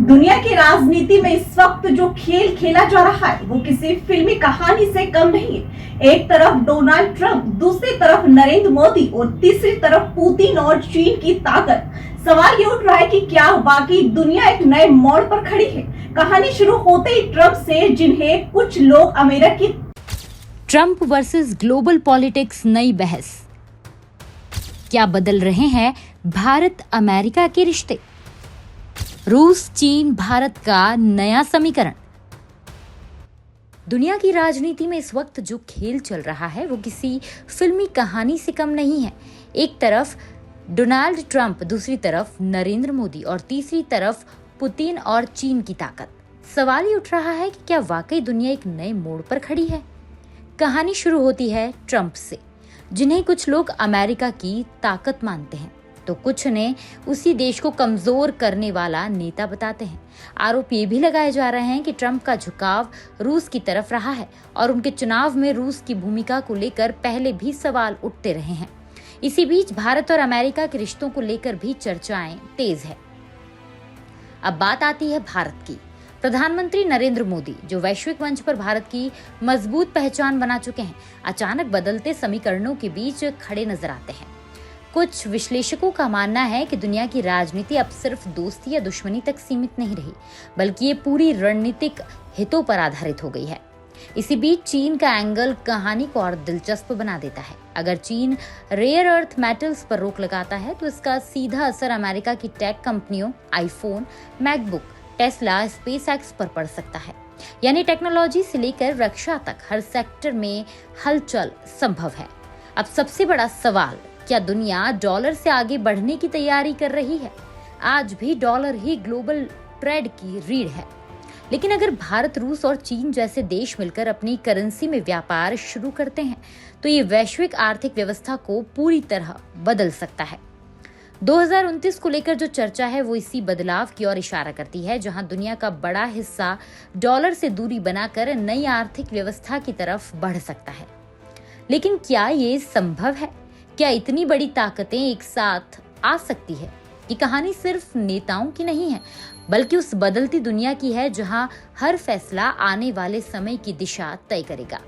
दुनिया की राजनीति में इस वक्त जो खेल खेला जा रहा है वो किसी फिल्मी कहानी से कम नहीं है। एक तरफ डोनाल्ड ट्रंप, दूसरी तरफ नरेंद्र मोदी और तीसरी तरफ पुतिन और चीन की ताकत। सवाल ये उठ रहा है कि क्या वाकई दुनिया एक नए मोड़ पर खड़ी है। कहानी शुरू होते ही ट्रंप से, जिन्हें कुछ लोग अमेरिकी ट्रंप वर्सेस ग्लोबल पॉलिटिक्स नई बहस। क्या बदल रहे हैं भारत अमेरिका के रिश्ते? रूस चीन भारत का नया समीकरण। दुनिया की राजनीति में इस वक्त जो खेल चल रहा है वो किसी फिल्मी कहानी से कम नहीं है। एक तरफ डोनाल्ड ट्रंप, दूसरी तरफ नरेंद्र मोदी और तीसरी तरफ पुतिन और चीन की ताकत। सवाल ये उठ रहा है कि क्या वाकई दुनिया एक नए मोड़ पर खड़ी है। कहानी शुरू होती है ट्रंप से, जिन्हें कुछ लोग अमेरिका की ताकत मानते हैं तो कुछ ने उसी देश को कमजोर करने वाला नेता बताते हैं। आरोप ये भी लगाए जा रहे हैं कि ट्रंप का झुकाव रूस की तरफ रहा है और उनके चुनाव में रूस की भूमिका को लेकर पहले भी सवाल उठते रहे हैं। इसी बीच भारत और अमेरिका के रिश्तों को लेकर भी चर्चाएं तेज है। अब बात आती है भारत की। प्रधानमंत्री नरेंद्र मोदी, जो वैश्विक मंच पर भारत की मजबूत पहचान बना चुके हैं, अचानक बदलते समीकरणों के बीच खड़े नजर आते हैं। कुछ विश्लेषकों का मानना है कि दुनिया की राजनीति अब सिर्फ दोस्ती या दुश्मनी तक सीमित नहीं रही, बल्कि ये पूरी रणनीतिक हितों पर आधारित हो गई है। इसी बीच चीन का एंगल कहानी को और दिलचस्प बना देता है। अगर चीन रेयर अर्थ मेटल्स पर रोक लगाता है तो इसका सीधा असर अमेरिका की टेक कंपनियों आईफोन, मैकबुक, टेस्ला, स्पेसएक्स पर पड़ सकता है। यानी टेक्नोलॉजी से लेकर रक्षा तक हर सेक्टर में हलचल संभव है। अब सबसे बड़ा सवाल, क्या दुनिया डॉलर से आगे बढ़ने की तैयारी कर रही है? आज भी डॉलर ही ग्लोबल ट्रेड की रीढ़ है, लेकिन अगर भारत, रूस और चीन जैसे देश मिलकर अपनी करेंसी में व्यापार शुरू करते हैं तो ये वैश्विक आर्थिक व्यवस्था को पूरी तरह बदल सकता है। 2029 को लेकर जो चर्चा है वो इसी बदलाव की ओर इशारा करती है, जहां दुनिया का बड़ा हिस्सा डॉलर से दूरी बनाकर नई आर्थिक व्यवस्था की तरफ बढ़ सकता है। लेकिन क्या ये संभव है? क्या इतनी बड़ी ताकतें एक साथ आ सकती है? ये कहानी सिर्फ नेताओं की नहीं है, बल्कि उस बदलती दुनिया की है जहां हर फैसला आने वाले समय की दिशा तय करेगा।